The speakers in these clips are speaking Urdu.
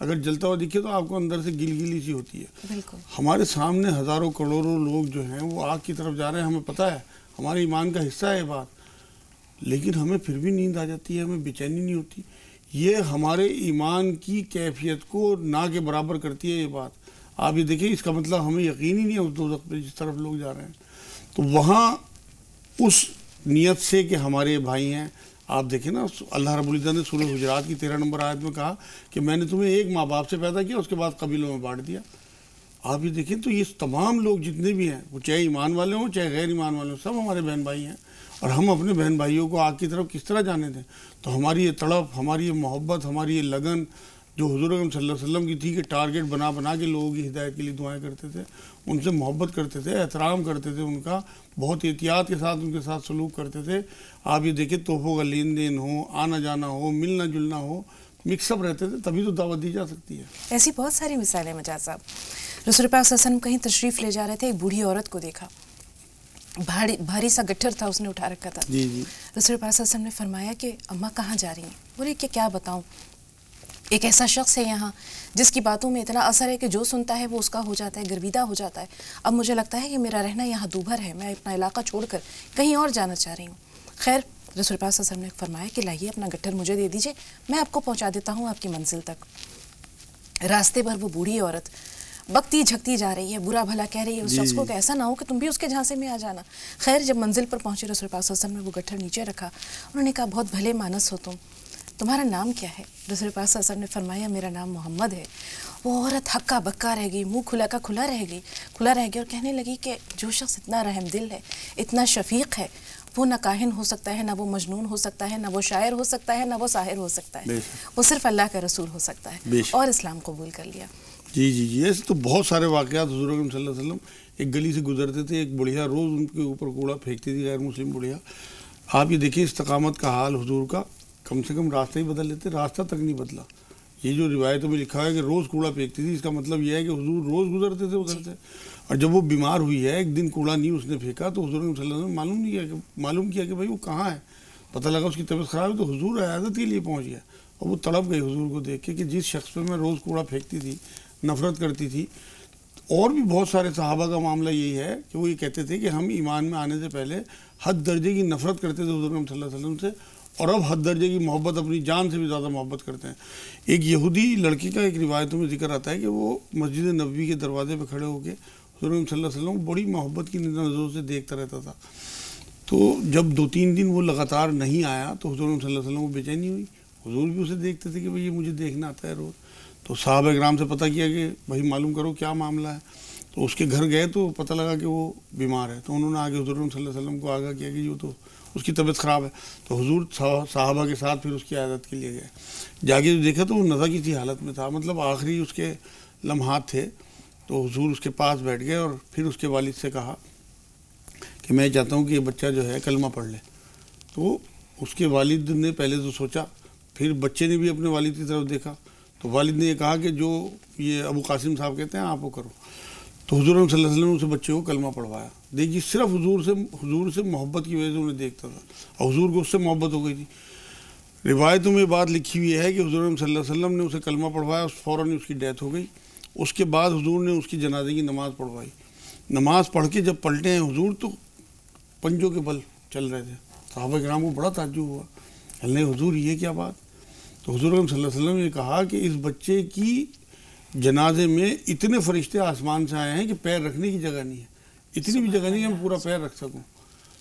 اگر جلتا ہوا دکھے تو آپ کو اندر سے گل گلی سی ہوتی ہے. بالکل. ہمارے سامنے ہزاروں کروڑوں لوگ جو ہیں وہ آگ کی طرف جا رہے ہیں, ہمیں پتہ ہے, ہمارے ایمان کا حصہ ہے یہ بات, لیکن ہمیں پھر بھی نیند آ جاتی ہے, ہمیں بے چینی نہیں ہوتی. یہ ہمارے ایمان کی کیفیت کو نہ کے برابر کرتی ہے یہ بات. آپ یہ دیکھیں, اس کا مطلب ہمیں یقین ہی نہیں ہے اس دوزخ پہ جس طرف لوگ جا رہے ہیں. تو وہاں اس نیت سے کہ ہمارے بھائی ہیں, آپ دیکھیں نا اللہ رب العزت نے سورہ حجرات کی 13 نمبر آیت میں کہا کہ میں نے تمہیں ایک ماں باپ سے پیدا کیا, اس کے بعد قبیلوں میں بانٹ دیا. آپ یہ دیکھیں تو یہ تمام لوگ جتنے بھی ہیں, وہ چاہے ایمان والے ہوں چاہے غیر ایمان والے ہوں, سب ہمارے بہن بھائی ہیں. اور ہم اپنے بہن بھائیوں کو آگ کی طرف کس طرح جانے دیں؟ تو ہماری یہ تڑپ, ہماری یہ محبت, ہماری یہ لگن جو حضور اکرم صلی اللہ علیہ وسلم کی تھی کہ ٹارگٹ بنا بنا کے لوگوں کی ہدایت کے لیے دعائیں کرتے تھے, ان سے محبت کرتے تھے, احترام کرتے تھے, ان کا بہت احتیاط کے ساتھ ان کے ساتھ سلوک کرتے تھے. آپ یہ دیکھیں تحفوں کا لین دین ہو, آنا جانا ہو, ملنا جلنا ہو, مکس اپ رہتے تھے, تبھی تو دعوت دی جا سکتی ہے. ایسی بہت ساری مثالیں مجاز صاحب. رسول پاک صلی اللہ علیہ وسلم کہیں تشریف لے جا رہے تھے, ایک بوڑھی عورت کو دیکھا, بھاری سا گٹھر تھا, اس نے اٹھا رکھا تھا. جی جی. رسول پاک صلی اللہ علیہ وسلم نے فرمایا کہ اماں کہاں جا رہی ہیں؟ بولے کہ کیا بتاؤں, ایک ایسا شخص ہے یہاں جس کی باتوں میں اتنا اثر ہے کہ جو سنتا ہے وہ اس کا ہو جاتا ہے, گرویدہ ہو جاتا ہے. اب مجھے لگتا ہے کہ میرا رہنا یہاں دوبھر ہے, میں اپنا علاقہ چھوڑ کر کہیں اور جانا چاہ رہی ہوں. خیر رسول پاک صلی اللہ علیہ وسلم نے فرمایا کہ لائیے اپنا گٹھر مجھے دے دیجئے, میں آپ کو پہنچا دیتا ہوں آپ کی منزل تک. راستے پر وہ بوڑھی عورت بکتی جھکتی جا رہی ہے, برا بھلا کہہ رہی ہے اس شخص کو کہ ایسا نہ ہو کہ تم بھی اس کے جھانسے میں آ جانا. خیر جب منزل پر پہنچے رسول پاک صلی اللہ علیہ وسلم نے وہ گٹھر نیچے رکھا. انہوں نے کہا بہت بھلے مانس ہو تم, تمہارا نام کیا ہے؟ رسول پاک صلی اللہ علیہ وسلم نے فرمایا میرا نام محمد ہے. وہ عورت ہکا بکا رہ گئی, منہ کھلا کا کھلا رہ گئی اور کہنے لگی کہ جو شخص اتنا رحم دل ہے, اتنا شفیق ہے, وہ نہ کاہن ہو سکتا ہے, نہ وہ مجنون ہو سکتا ہے, نہ وہ شاعر ہو سکتا ہے, نہ وہ ساحر ہو سکتا ہے, وہ صرف اللہ کا رسول ہو سکتا ہے, اور اسلام قبول کر لیا. جی جی جی. ایسے تو بہت سارے واقعات حضور اکرم صلی اللہ علیہ وسلم ایک گلی سے گزرتے تھے, ایک بڑھیا روز ان کے اوپر کوڑا پھینکتی تھی, غیر مسلم بڑھیا. آپ یہ دیکھیں استقامت کا حال حضور کا, کم سے کم راستہ ہی بدل لیتے, راستہ تک نہیں بدلا. یہ جو روایتوں میں لکھا ہے کہ روز کوڑا پھینکتی تھی, اس کا مطلب یہ ہے کہ حضور روز گزرتے تھے ادھر سے. اور جب وہ بیمار ہوئی ہے, ایک دن کوڑا نہیں اس نے پھینکا, تو حضور صلی اللہ علیہ وسلم نے معلوم کیا کہ بھائی وہ کہاں ہے. پتہ لگا اس کی طبیعت خراب ہے, تو حضور عیادت کے لیے پہنچ گیا. اور وہ تڑپ گئی حضور کو دیکھ کے کہ جس شخص پہ میں روز کوڑا پھینکتی تھی, نفرت کرتی تھی. اور بھی بہت سارے صحابہ کا معاملہ یہی ہے کہ وہ یہ کہتے تھے کہ ہم ایمان میں آنے سے پہلے حد درجے کی نفرت کرتے تھے حضور صلی اللہ علیہ وسلم سے, اور اب حد درجے کی محبت, اپنی جان سے بھی زیادہ محبت کرتے ہیں. ایک یہودی لڑکی کا ایک روایتوں میں ذکر آتا ہے کہ وہ مسجد نبوی کے دروازے پہ کھڑے ہو کے حضور صلی اللہ علیہ وسلم بڑی محبت کی نظروں سے دیکھتا رہتا تھا. تو جب 2-3 دن وہ لگاتار نہیں آیا تو حضور صلی اللہ علیہ وسلم کو بے چینی ہوئی. حضور بھی اسے دیکھتے تھے کہ بھئی یہ مجھے دیکھنا آتا ہے روز. تو صحابہ کرام سے پتہ کیا کہ بھائی معلوم کرو کیا معاملہ ہے. تو اس کے گھر گئے تو پتہ لگا کہ وہ بیمار ہے. تو انہوں نے آگے حضور صلی اللہ علیہ وسلم کو آگاہ کیا کہ یہ تو اس کی طبیعت خراب ہے. تو حضور صحابہ کے ساتھ پھر اس کی عیادت کے لیے گئے. جا کے دیکھا تو وہ نزا کی سی حالت میں تھا, مطلب آخری اس کے لمحات تھے. تو حضور اس کے پاس بیٹھ گئے اور پھر اس کے والد سے کہا کہ میں چاہتا ہوں کہ یہ بچہ جو ہے کلمہ پڑھ لے. تو اس کے والد نے پہلے تو سوچا, پھر بچے نے بھی اپنے والد کی طرف دیکھا. تو والد نے یہ کہا کہ جو یہ ابو قاسم صاحب کہتے ہیں آپ وہ کرو. تو حضور صلی اللہ علیہ وسلم نے اسے بچے کو کلمہ پڑھوایا. دیکھیے صرف حضور سے محبت کی وجہ سے انہیں دیکھتا تھا, اور حضور کو اس سے محبت ہو گئی تھی. روایتوں میں بات لکھی ہوئی ہے کہ حضور صلی اللہ علیہ وسلم نے اسے کلمہ پڑھوایا, فوراً اس کی ڈیتھ ہو گئی. اس کے بعد حضور نے اس کی جنازے کی نماز پڑھوائی. نماز پڑھ کے جب پلٹے ہیں حضور تو پنجوں کے بل چل رہے تھے. صحابہ کرام کو بڑا تعجب ہوا, اللہ حضور یہ کیا بات. تو حضور صلی اللہ علیہ وسلم نے کہا کہ اس بچے کی جنازے میں اتنے فرشتے آسمان سے آئے ہیں کہ پیر رکھنے کی جگہ نہیں ہے, اتنی بھی جگہ نہیں ہے میں پورا پیر رکھ سکوں.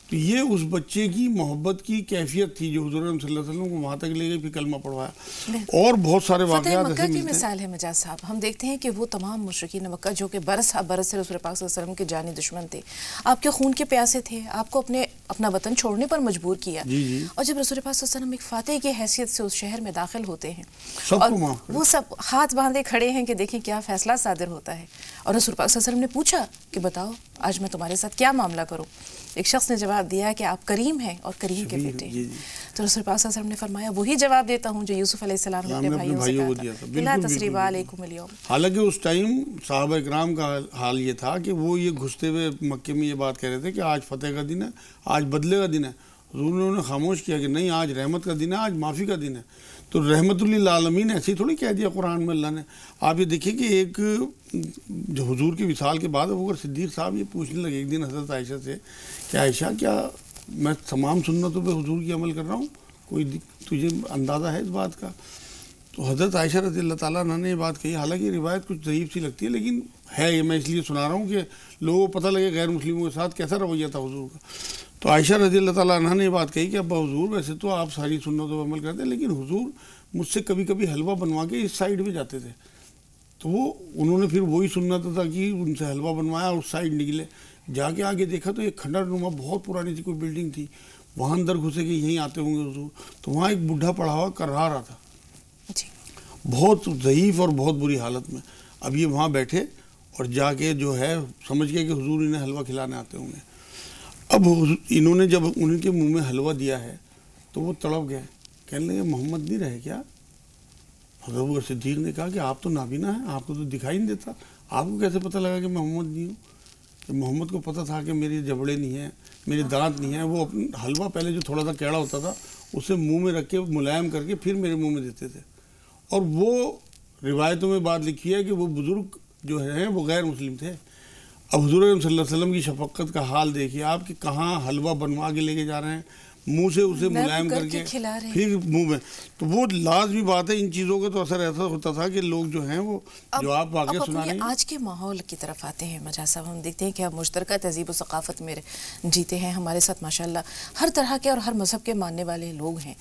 تو یہ اس بچے کی محبت کی کیفیت تھی جو حضور صلی اللہ علیہ وسلم کو وہاں تک لے گئی, پھر کلمہ پڑھوایا. اور بہت سارے واقعات ایسے مکہ کی مثال ہے مجاز صاحب. ہم دیکھتے ہیں کہ وہ تمام مشرکین مکہ جو کہ برس سے رسول پاک صلی اللہ علیہ وسلم کے جانی دشمن تھے, آپ کے خون کے پیاسے تھے, آپ کو اپنا وطن چھوڑنے پر مجبور کیا. اور جب رسول پاک صلی اللہ علیہ وسلم ایک فاتح کی حیثیت سے اس شہر میں داخل ہوتے ہیں اور وہ سب ہاتھ باندھے کھڑے ہیں کہ دیکھیں کیا فیصلہ صادر ہوتا ہے. اور رسول پاک صلی اللہ علیہ وسلم نے پوچھا کہ بتاؤ آج میں تمہارے ساتھ کیا معاملہ کروں. ایک شخص نے جواب دیا کہ آپ کریم ہیں اور کریم کے بیٹے ہیں. تو رسول پاک صلی اللہ علیہ وسلم نے فرمایا وہی جواب دیتا ہوں جو یوسف علیہ السلام نے اپنے بھائیوں سے کہا تھا, لا تثریب علیکم اليوم. حالانکہ اس ٹائم صحابہ اکرام کا حال یہ تھا کہ وہ یہ گھستے ہوئے مکے میں یہ بات کہہ رہے تھے کہ آج فتح کا دن ہے, آج بدلے کا دن ہے. حضور نے انہیں خاموش کیا کہ نہیں, آج رحمت کا دن ہے, آج معافی کا دن ہے. تو رحمت للعالمین ایسے ہی تھوڑی کہہ دیا قرآن میں اللہ نے. آپ یہ دیکھیں کہ ایک جو حضور کی وصال کے بعد ابوبکر صدیق صاحب یہ پوچھنے لگے ایک دن حضرت عائشہ سے کہ عائشہ کیا میں تمام سنتوں پہ حضور کی عمل کر رہا ہوں, کوئی تجھے اندازہ ہے اس بات کا؟ تو حضرت عائشہ رضی اللہ تعالیٰ عنہ نے یہ بات کہی, حالانکہ یہ روایت کچھ ضعیف سی لگتی ہے لیکن ہے, یہ میں اس لیے سنا رہا ہوں کہ لوگوں کو پتہ لگے غیر مسلموں کے ساتھ کیسا رویہ تھا حضور کا. تو عائشہ رضی اللہ تعالیٰ عنہ نے یہ بات کہی کہ ابا حضور ویسے تو آپ ساری سنتوں پہ عمل کرتے ہیں لیکن حضور مجھ سے کبھی کبھی حلوہ بنوا کے اس سائڈ بھی جاتے تھے. تو وہ انہوں نے پھر وہی سنت تھا کہ ان سے حلوہ بنوایا اور اس سائڈ نکلے, جا کے آگے دیکھا تو ایک کھنڈر نما بہت پرانی سی کوئی بلڈنگ تھی, وہاں اندر گھسے کہ یہیں آتے ہوں گے حضور. تو وہاں ایک بڈھا پڑا ہوا کرا رہا تھا بہت ضعیف اور بہت بری حالت میں. اب یہ وہاں بیٹھے اور جا کے جو ہے سمجھ گئے کہ حضور انہیں حلوہ کھلانے آتے ہوں گے. اب انہوں نے جب ان کے منہ میں حلوہ دیا ہے تو وہ تڑپ گئے, کہنے لگے محمد نہیں رہے کیا؟ حضرت ابوبکر صدیق نے کہا کہ آپ تو نابینا ہیں, آپ کو تو دکھائی نہیں دیتا, آپ کو کیسے پتہ لگا کہ میں محمد نہیں ہوں؟ کہ محمد کو پتہ تھا کہ میری جبڑے نہیں ہیں, میرے دانت نہیں ہیں. وہ اپنا حلوہ پہلے جو تھوڑا سا کیڑا ہوتا تھا اسے منہ میں رکھ کے ملائم کر کے پھر میرے منہ میں دیتے تھے. اور وہ روایتوں میں بات لکھی ہے کہ وہ بزرگ جو ہیں وہ غیر مسلم تھے. اب حضور صلی اللہ علیہ وسلم کی شفقت کا حال دیکھیے آپ کہ کہاں حلوہ بنوا کے لے کے جا رہے ہیں, منہ سے اسے ملائم کر کے پھر منہ میں. تو وہ لازمی بات ہے, ان چیزوں کا تو اثر ایسا ہوتا تھا کہ لوگ جو ہیں وہ جو آپ واقعہ سنا رہے ہیں. آج کے ماحول کی طرف آتے ہیں مجاز صاحب, ہم دیکھتے ہیں کہ ہم مشترکہ تہذیب و ثقافت میں جیتے ہیں, ہمارے ساتھ ماشاءاللہ ہر طرح کے اور ہر مذہب کے ماننے والے لوگ ہیں.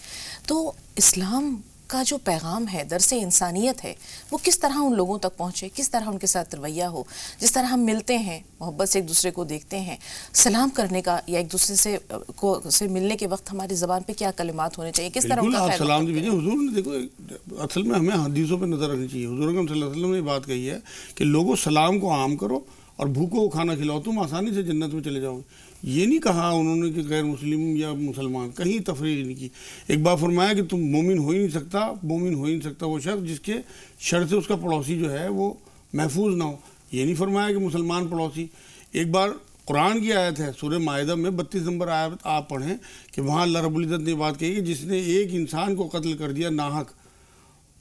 تو اسلام کا جو پیغام ہے, درس انسانیت ہے, وہ کس طرح ان لوگوں تک پہنچے, کس طرح ان کے ساتھ رویہ ہو. جس طرح ہم ملتے ہیں, محبت سے ایک دوسرے کو دیکھتے ہیں, سلام کرنے کا یا ایک دوسرے سے ملنے کے وقت ہماری زبان پہ کیا کلمات ہونے چاہیے, کس طرح ان کا سلام دیجیے. حضور نے دیکھو اصل میں ہمیں حدیثوں پہ نظر رکھنی چاہیے. حضور صلی اللہ علیہ وسلم نے یہ بات کہی ہے کہ لوگوں سلام کو عام کرو اور بھوکوں کو کھانا کھلاؤ, تم آسانی سے جنت میں چلے جاؤ گے. یہ نہیں کہا انہوں نے کہ غیر مسلم یا مسلمان, کہیں تفریق نہیں کی. ایک بار فرمایا کہ تم مومن ہو ہی نہیں سکتا وہ شخص جس کے شر سے اس کا پڑوسی جو ہے وہ محفوظ نہ ہو. یہ نہیں فرمایا کہ مسلمان پڑوسی. ایک بار قرآن کی آیت ہے سورہ مائدہ میں 32 نمبر آیت آپ پڑھیں کہ وہاں اللہ رب العزت نے بات کہی کہ جس نے ایک انسان کو قتل کر دیا ناحق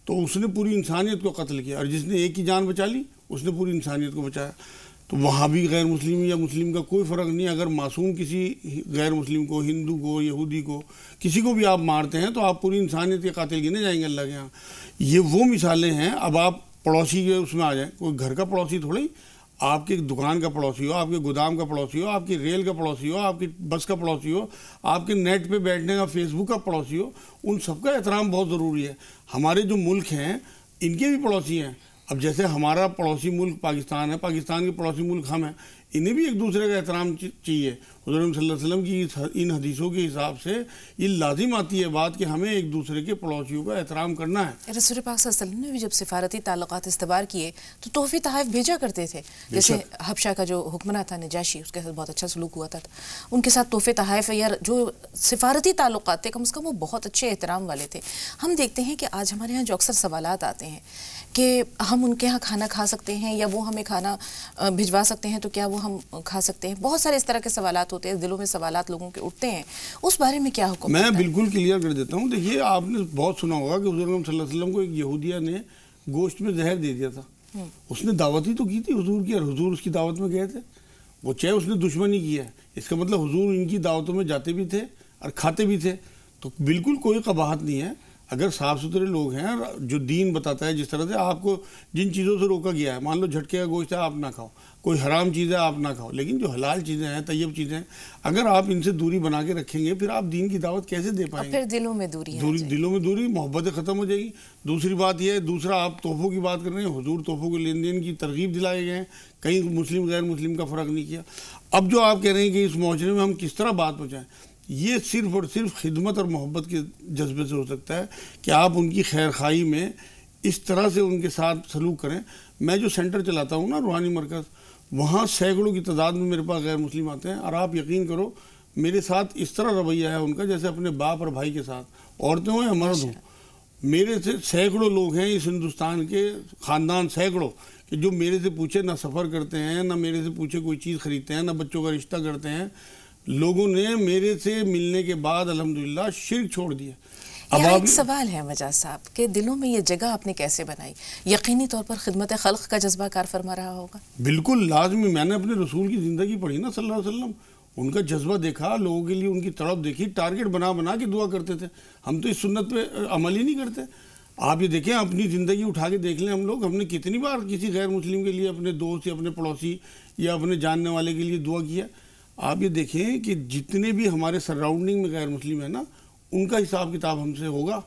تو اس نے پوری انسانیت کو قتل کیا, اور جس نے ایک کی جان بچا لی اس نے پوری انسانیت کو بچایا. تو وہاں بھی غیر مسلم یا مسلم کا کوئی فرق نہیں. اگر معصوم کسی غیر مسلم کو, ہندو کو, یہودی کو, کسی کو بھی آپ مارتے ہیں تو آپ پوری انسانیت کے قاتل گنے جائیں گے اللہ کے یہاں. یہ وہ مثالیں ہیں. اب آپ پڑوسی کے اس میں آ جائیں, کوئی گھر کا پڑوسی تھوڑی, آپ کی دکان کا پڑوسی ہو, آپ کے گودام کا پڑوسی ہو, آپ کی ریل کا پڑوسی ہو, آپ کی بس کا پڑوسی ہو, آپ کے نیٹ پہ بیٹھنے کا فیس بک کا پڑوسی ہو, ان سب کا احترام بہت ضروری ہے. ہمارے جو ملک ہیں ان کے بھی پڑوسی ہیں. اب جیسے ہمارا پڑوسی ملک پاکستان ہے, پاکستان کے پڑوسی ملک ہم ہیں, انہیں بھی ایک دوسرے کا احترام چاہیے. حضور صلی اللہ علیہ وسلم کی ان حدیثوں کے حساب سے یہ لازم آتی ہے بات کہ ہمیں ایک دوسرے کے پڑوسیوں کا احترام کرنا ہے. رسول پاک صلی اللہ علیہ وسلم نے بھی جب سفارتی تعلقات استوار کیے تو تحفے تحائف بھیجا کرتے تھے. جیسے حبشہ کا جو حکمراں تھا نجاشی, اس کے ساتھ بہت اچھا سلوک ہوا تھا, ان کے ساتھ تحفے تحائف یا جو سفارتی تعلقات تھے کم از کم وہ بہت اچھے احترام والے تھے. ہم دیکھتے ہیں کہ آج ہمارے یہاں جو اکثر سوالات آتے ہیں کہ ہم ان کے ہاں کھانا کھا سکتے ہیں یا وہ ہمیں کھانا بھجوا سکتے ہیں تو کیا وہ ہم کھا سکتے ہیں, بہت سارے اس طرح کے سوالات ہوتے ہیں, دلوں میں سوالات لوگوں کے اٹھتے ہیں, اس بارے میں کیا حکم؟ میں بالکل کلیئر کر دیتا ہوں. دیکھیے آپ نے بہت سنا ہوگا کہ حضور صلی اللہ علیہ وسلم کو ایک یہودیہ نے گوشت میں زہر دے دیا تھا. اس نے دعوت ہی تو کی تھی حضور کی, اور حضور اس کی دعوت میں گئے تھے. وہ چاہے اس نے دشمنی کی ہے, اس کا مطلب حضور ان کی دعوتوں میں جاتے بھی تھے اور کھاتے بھی تھے. تو بالکل کوئی قباحت نہیں ہے اگر صاف ستھرے لوگ ہیں. جو دین بتاتا ہے جس طرح سے آپ کو جن چیزوں سے روکا گیا ہے, مان لو جھٹکے کا گوشت ہے آپ نہ کھاؤ, کوئی حرام چیز ہے آپ نہ کھاؤ, لیکن جو حلال چیزیں ہیں, طیب چیزیں ہیں, اگر آپ ان سے دوری بنا کے رکھیں گے پھر آپ دین کی دعوت کیسے دے پائیں گے؟ پھر دلوں میں دوری, محبت ختم ہو جائے گی. دوسری بات یہ ہے, دوسرا آپ تحفوں کی بات کر رہے ہیں, حضور تحفوں کے لین دین کی ترغیب دلائے گئے ہیں, کہیں مسلم غیر مسلم کا فرق نہیں کیا. اب جو آپ کہہ رہے ہیں کہ اس معاشرے میں ہم کس طرح بات پہنچائیں, یہ صرف اور صرف خدمت اور محبت کے جذبے سے ہو سکتا ہے کہ آپ ان کی خیر خواہی میں اس طرح سے ان کے ساتھ سلوک کریں. میں جو سینٹر چلاتا ہوں نا, روحانی مرکز, وہاں سینکڑوں کی تعداد میں میرے پاس غیر مسلم آتے ہیں, اور آپ یقین کرو میرے ساتھ اس طرح رویہ ہے ان کا جیسے اپنے باپ اور بھائی کے ساتھ, عورتیں ہوں یا مرد ہوں. میرے سے سینکڑوں لوگ ہیں اس ہندوستان کے خاندان, سینکڑوں, کہ جو میرے سے پوچھے نہ سفر کرتے ہیں, نہ میرے سے پوچھے کوئی چیز خریدتے ہیں, نہ بچوں کا رشتہ کرتے ہیں. لوگوں نے میرے سے ملنے کے بعد الحمدللہ شرک چھوڑ دیا. یہاں ایک سوال ہے مجاز صاحب کہ دلوں میں یہ جگہ آپ نے کیسے بنائی؟ یقینی طور پر خدمت خلق کا جذبہ کار فرما رہا ہوگا. بالکل لازمی. میں نے اپنے رسول کی زندگی پڑھی نا صلی اللہ علیہ وسلم, ان کا جذبہ دیکھا, لوگوں کے لیے ان کی تڑپ دیکھی, ٹارگٹ بنا بنا کے دعا کرتے تھے. ہم تو اس سنت پہ عمل ہی نہیں کرتے. آپ یہ دیکھیں, اپنی زندگی اٹھا کے دیکھ لیں ہم لوگ, ہم نے کتنی بار کسی غیر مسلم کے لیے, اپنے دوست یا اپنے پڑوسی یا اپنے جاننے والے کے لیے دعا کیا. آپ یہ دیکھیں کہ جتنے بھی ہمارے سراؤنڈنگ میں غیر مسلم ہیں نا, ان کا حساب کتاب ہم سے ہوگا.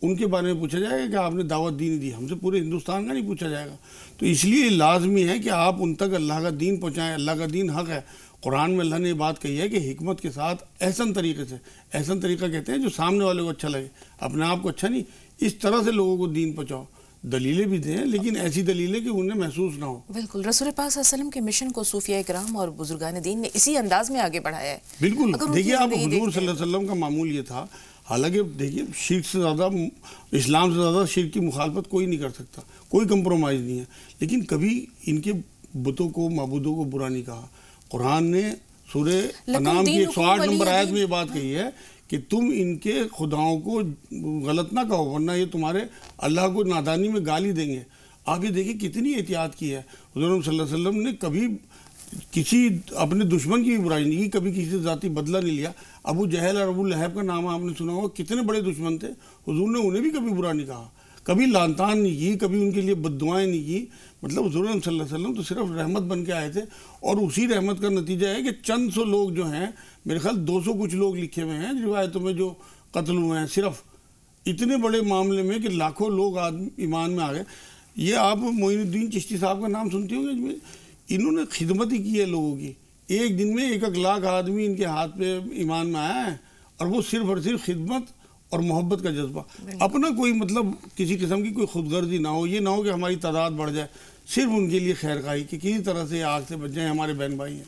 ان کے بارے میں پوچھا جائے گا کہ آپ نے دعوت دی نہیں دی. ہم سے پورے ہندوستان کا نہیں پوچھا جائے گا. تو اس لیے لازمی ہے کہ آپ ان تک اللہ کا دین پہنچائیں. اللہ کا دین حق ہے. قرآن میں اللہ نے یہ بات کہی ہے کہ حکمت کے ساتھ احسن طریقے سے, احسن طریقہ کہتے ہیں جو سامنے والے کو اچھا لگے, اپنے آپ کو اچھا نہیں, اس طرح سے لوگوں کو دین پہنچاؤ. دلیلیں بھی دیں لیکن ایسی دلیلیں کہ انہیں محسوس نہ ہو. بالکل. رسول پاک صلی اللہ علیہ وسلم کے مشن کو صوفیہ کرام اور بزرگان دین نے اسی انداز میں آگے بڑھایا ہے. بالکل. دیکھیے آپ, حضور صلی اللہ علیہ وسلم کا معمول یہ تھا, حالانکہ دیکھیے شرک سے زیادہ, اسلام سے زیادہ شرک کی مخالفت کوئی نہیں کر سکتا, کوئی کمپرومائز نہیں ہے, لیکن کبھی ان کے بتوں کو, معبودوں کو برا نہیں کہا. قرآن نے سورہ انعام کی 108 نمبر آیت میں یہ بات کہی ہے کہ تم ان کے خداؤں کو غلط نہ کہو ورنہ یہ تمہارے اللہ کو نادانی میں گالی دیں گے. آپ یہ دیکھیں کتنی احتیاط کی ہے. حضور صلی اللہ علیہ وسلم نے کبھی کسی اپنے دشمن کی بھی برائی نہیں کی, کبھی کسی سے ذاتی بدلہ نہیں لیا. ابو جہل اور ابو لہب کا نام آپ نے سنا ہوگا, کتنے بڑے دشمن تھے, حضور نے انہیں بھی کبھی برا نہیں کہا, کبھی لعن طعن نہیں کی, کبھی ان کے لیے بد دعائیں نہیں کی. مطلب حضور صلی اللہ علیہ وسلم تو صرف رحمت بن کے آئے تھے, اور اسی رحمت کا نتیجہ ہے کہ چند سو لوگ جو ہیں, میرے خیال 200 کچھ لوگ لکھے ہوئے ہیں روایتوں میں جو قتل ہوئے ہیں, صرف اتنے بڑے معاملے میں کہ لاکھوں لوگ ایمان میں آ گئے. یہ آپ معین الدین چشتی صاحب کا نام سنتے ہوں گے, انہوں نے خدمت ہی کی ہے لوگوں کی. ایک دن میں 1 لاکھ آدمی ان کے ہاتھ پہ ایمان میں آیا ہے, اور وہ صرف اور صرف خدمت اور محبت کا جذبہ, اپنا کوئی مطلب کسی قسم کی کوئی خود غرضی نہ ہو. یہ نہ ہو کہ ہماری تعداد بڑھ جائے, صرف ان کے لیے خیر خواہی کہ کسی طرح سے آگ سے بچ جائیں, ہمارے بہن بھائی ہیں.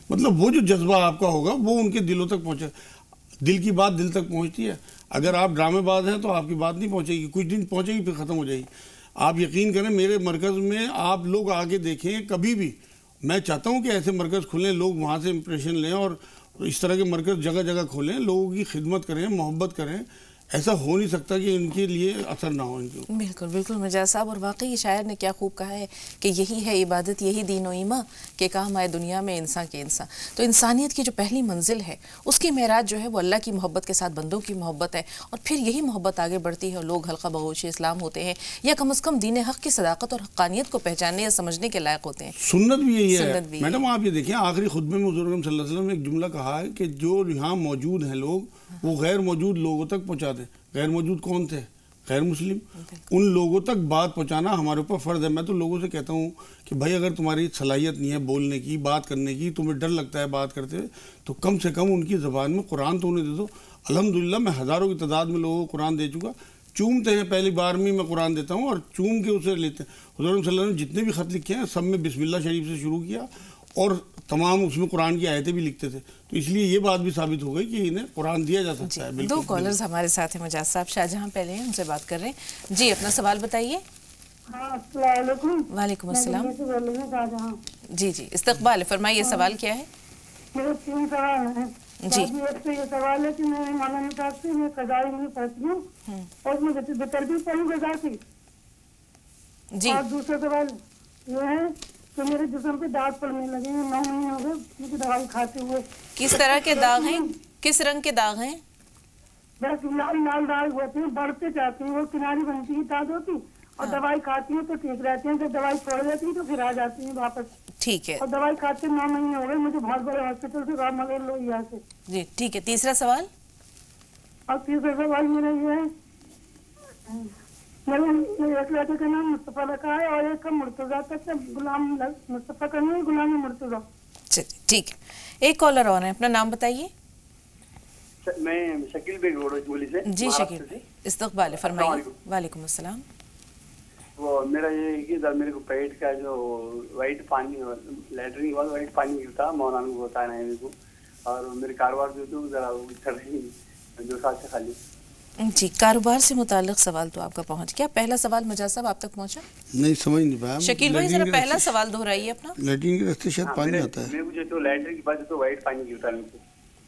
مطلب وہ جو جذبہ آپ کا ہوگا وہ ان کے دلوں تک پہنچے. دل کی بات دل تک پہنچتی ہے. اگر آپ ڈرامے باز ہیں تو آپ کی بات نہیں پہنچے گی, کچھ دن پہنچے گی پھر ختم ہو جائے گی. آپ یقین کریں, میرے مرکز میں آپ لوگ آگے دیکھیں کبھی بھی, میں چاہتا ہوں کہ ایسے مرکز کھلیں, لوگ وہاں سے امپریشن لیں, اور اس طرح کے مرکز جگہ جگہ کھولیں, لوگوں کی خدمت کریں, محبت کریں. ایسا ہو نہیں سکتا کہ ان کے لیے اثر نہ ہو ان کے. بالکل بالکل مجاز صاحب, اور واقعی شاعر نے کیا خوب کہا ہے کہ یہی ہے عبادت, یہی دین و ایمان کہ کام آئے دنیا میں انسان کے انسان. تو انسانیت کی جو پہلی منزل ہے اس کی معراج جو ہے وہ اللہ کی محبت کے ساتھ بندوں کی محبت ہے, اور پھر یہی محبت آگے بڑھتی ہے اور لوگ حلقہ بغوش اسلام ہوتے ہیں, یا کم از کم دین حق کی صداقت اور حقانیت کو پہچاننے یا سمجھنے کے لائق ہوتے ہیں. سنت بھی یہی ہے میڈم. آپ یہ دیکھیں آخری خطبے میں حضور صلی اللہ علیہ وسلم نے ایک جملہ کہا ہے کہ جو یہاں موجود ہیں لوگ وہ غیر موجود لوگوں تک پہنچا دیں. غیر موجود کون تھے؟ غیر مسلم. ان لوگوں تک بات پہنچانا ہمارے اوپر فرض ہے. میں تو لوگوں سے کہتا ہوں کہ بھائی اگر تمہاری صلاحیت نہیں ہے بولنے کی, بات کرنے کی, تمہیں ڈر لگتا ہے بات کرتے ہوئے, تو کم سے کم ان کی زبان میں قرآن تو انہیں دے دو. الحمدللہ میں ہزاروں کی تعداد میں لوگوں کو قرآن دے چکا. چومتے ہیں, پہلی بار میں قرآن دیتا ہوں اور چوم کے اسے لیتے ہیں. حضور صلی اللہ علیہ وسلم نے جتنے بھی خط لکھے ہیں سب میں بسم اللہ شریف سے شروع کیا, اور تمام اس میں قرآن کی آیتیں بھی لکھتے تھے. تو اس لیے یہ بات بھی ثابت ہو گئی کہ انہیں قرآن دیا جا سکتا ہے. 2 کالرز ہمارے ساتھ ہیں. مجاز صاحب شاہ جہاں پہلے ہیں, ان سے بات کر رہے ہیں. جی اپنا سوال بتائیے. السلام علیکم. وعلیکم السلام. جی جی استقبال, فرمائیے سوال کیا ہے. میرے 3 سوال ہیں. جی. ایک تو یہ سوال ہے کہ میں مولانا صاحب سے میں قضائی نہیں پڑھتی ہوں, اور میں بطر بھی پڑھوں قضا کی. جی. اور دوسرا سوال یہ ہے کہ میرے جسم پہ داغ پڑنے لگے ہیں, 9 مہینے ہو گئے مجھے دوائی کھاتے ہوئے. کس طرح کے داغ ہیں, کس رنگ کے داغ ہیں؟ بس لال داغ ہوتے ہیں, بڑھتے جاتے ہیں, وہ کناری بنتی ہے تاز ہوتی, اور دوائی کھاتی ہیں تو ٹھیک رہتے ہیں, جب دوائی چھوڑ دیتی ہیں تو پھر آ جاتی ہیں واپس. ٹھیک ہے. اور دوائی کھاتے 9 مہینے ہو گئے, مجھے بہت بڑے ہاسپٹل سے رامنگر لوہیا سے. جی ٹھیک ہے. تیسرا سوال. اور تیسرا سوال میرا یہ ہے, میرے ایک لڑکے کا نام مصطفیٰ رکھا ہے اور ایک کا مرتضیٰ تک, غلام مصطفیٰ کا نہیں, غلام مرتضیٰ. ٹھیک ہے. ایک کالر اور ہیں, اپنا نام بتائیے. میں شکیل بیگ بولی سے. جی شکیل, استقبال, فرمائیے. وعلیکم السلام. وہ میرا یہ ہے کہ میرے کو پیٹ کا جو وائٹ پانی, لیٹرین کے بعد وائٹ پانی گرتا, مولانا کو بتانا ہے میرے کو, اور میرے کاروبار جو تھے ذرا وہ چل رہی 2 سال سے خالی. جی کاروبار سے متعلق سوال تو آپ کا پہنچ گیا. پہلا سوال مجاز صاحب آپ تک پہنچا؟ نہیں سمجھ نہیں پایا. شکیل بھائی ذرا پہلا سوال دہرائیے اپنا. لیٹرین کے راستے شاید پانی آتا ہے. میرے کو جو لیٹرین کے بعد جو وائٹ پانی گرتا ہے.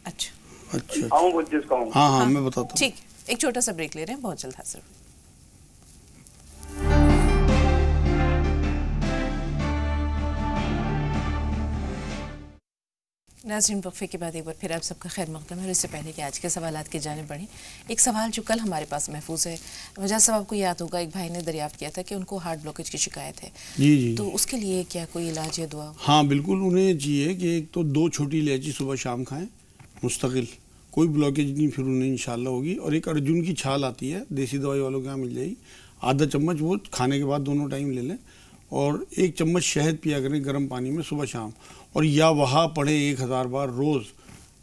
اچھا اچھا آؤں بولتے اس کو. ہاں میں بتاتا ہوں. ٹھیک. ایک چھوٹا سا بریک لے رہے ہیں، بہت جلد حاضر ہوئے. ناظرین، وقفے کے بعد ایک بار پھر آپ سب کا خیر مقدم ہے. اور اس سے پہلے کہ آج کے سوالات کی جانب بڑھیں، ایک سوال جو کل ہمارے پاس محفوظ ہے. مجاز صاحب، آپ کو یاد ہوگا ایک بھائی نے دریافت کیا تھا کہ ان کو ہارٹ بلوکیج کی شکایت ہے. جی تو اس کے لیے کیا کوئی علاج یا دعا؟ ہاں بالکل، انہیں چاہیے کہ ایک تو 2 چھوٹی الائچی صبح شام کھائیں مستقل، کوئی بلاکیج نہیں پھر انہیں انشاءاللہ ہوگی. اور ایک ارجن کی چھال آتی ہے، دیسی دوائی والوں کے یہاں مل جائے گی، آدھا چمچ وہ کھانے کے بعد دونوں ٹائم لے لیں. اور 1 چمچ شہد پیا کریں گرم پانی میں صبح شام. اور یا وہاں پڑھیں 1000 بار روز،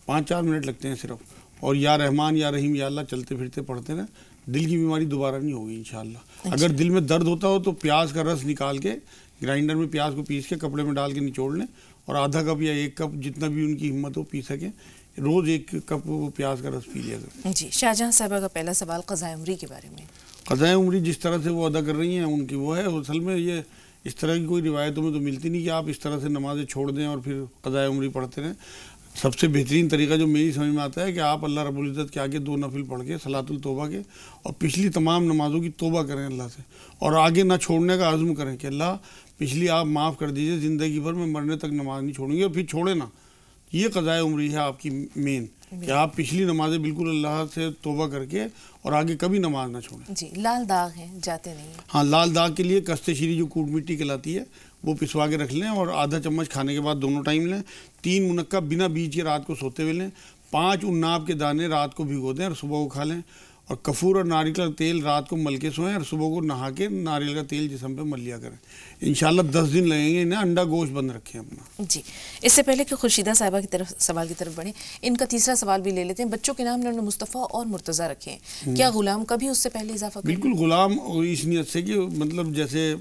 5-4 منٹ لگتے ہیں صرف. اور یا رحمان یا رحیم یا اللہ چلتے پھرتے پڑھتے رہیں. دل کی بیماری دوبارہ نہیں ہوگی انشاءاللہ. اگر دل میں درد ہوتا ہو تو پیاز کا رس نکال کے گرائنڈر میں پیاز کو پیس کے کپڑے میں ڈال کے نچوڑ لیں، اور آدھا کپ یا 1 کپ جتنا بھی ان کی ہمت ہو پی سکیں، روز 1 کپ وہ پیاز کا رس پی لیا کریں. جی، شاہجہاں صاحبہ کا پہلا سوال قضاء عمری کے بارے میں. قضاء عمری جس طرح سے وہ ادا کر رہی ہیں ان کی وہ ہے. اصل میں یہ اس طرح کی کوئی روایتوں میں تو ملتی نہیں کہ آپ اس طرح سے نمازیں چھوڑ دیں اور پھر قضاء عمری پڑھتے رہیں. سب سے بہترین طریقہ جو میری سمجھ میں آتا ہے کہ آپ اللہ رب العزت کے آگے 2 نفل پڑھ کے صلاۃ التوبہ کے اور پچھلی تمام نمازوں کی توبہ کریں اللہ سے، اور آگے نہ چھوڑنے کا عزم کریں کہ اللہ پچھلی آپ معاف کر دیجئے، زندگی بھر میں مرنے تک نماز نہیں چھوڑیں گے، اور پھر چھوڑے نا. یہ قضاء عمری ہے آپ کی مین، کہ آپ پچھلی نمازیں بالکل اللہ سے توبہ کر کے اور آگے کبھی نماز نہ چھوڑیں. جی، لال داغ ہیں، جاتے نہیں ہیں. ہاں، لال داغ کے لیے کست شیری جو کوٹ مٹی کہلاتی ہے وہ پسوا کے رکھ لیں، اور آدھا چمچ کھانے کے بعد دونوں ٹائم لیں. 3 منقع بنا بیج کے رات کو سوتے ہوئے لیں. 5 عناب کے دانے رات کو بھگو دیں اور صبح کو کھا لیں. اور کفور اور ناریل کا تیل رات کو مل کے سوئیں، اور صبح کو نہا کے ناریل کا تیل جسم پہ مل لیا کریں. انشاءاللہ 10 دن لگیں گے. انہیں انڈا گوشت بند رکھیں اپنا. جی، اس سے پہلے کہ خورشیدہ صاحبہ کی سوال کی طرف بڑھیں، ان کا تیسرا سوال بھی لے لیتے ہیں. بچوں کے نام انہوں نے مصطفیٰ اور مرتضیٰ رکھے ہیں، کیا غلام کا بھی اس سے پہلے اضافہ کریں؟ بالکل، غلام اس نیت سے کہ مطلب جیسے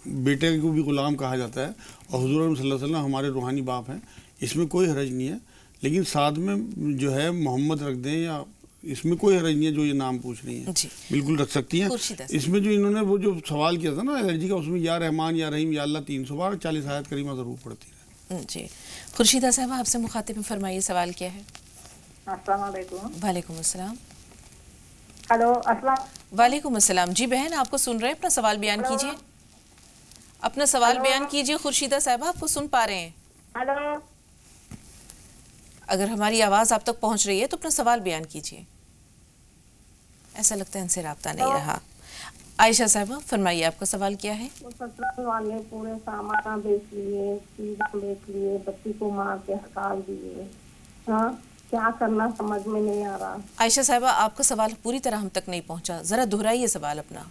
بیٹے کو بھی غلام کہا جاتا ہے، اور حضور صلی اللہ علیہ وسلم ہمارے روحانی باپ ہیں، اس میں کوئی حرج نہیں ہے. لیکن ساتھ میں جو ہے محمد رکھ دیں، یا اس میں کوئی حرج نہیں ہے. جو یہ نام پوچھ رہی ہیں جی بالکل رکھ سکتی ہیں. اس میں جو انہوں نے وہ جو سوال کیا تھا نا الرجی کا، اس میں یا رحمان یا رحیم یا اللہ 300 بار 40 آیت کریمہ ضرور پڑھتی ہے. جی، خورشیدہ صاحبہ آپ سے مخاطب میں فرمائیے سوال کیا ہے. السلام علیکم. وعلیکم السلام. ہلو، السلام. وعلیکم السلام. جی بہن، آپ کو سن رہے ہیں، اپنا سوال بیان کیجیے. اپنا سوال بیان کیجیے خورشیدہ صاحبہ، آپ کو سن پا رہے ہیں. ہلو، اگر ہماری آواز آپ تک پہنچ رہی ہے تو اپنا سوال بیان کیجیے. ایسا لگتا ہے ان سے رابطہ نہیں رہا. عائشہ صاحبہ فرمائیے، آپ کا سوال کیا ہے. سسرال والے پورے سامان بیچ لیے، چیزیں بیچ لیے، بچی کو مار کے ہکال دیے. ہاں، کیا کرنا سمجھ میں نہیں آ رہا. عائشہ صاحبہ، آپ کا سوال پوری طرح ہم تک نہیں پہنچا، ذرا دہرائیے سوال اپنا.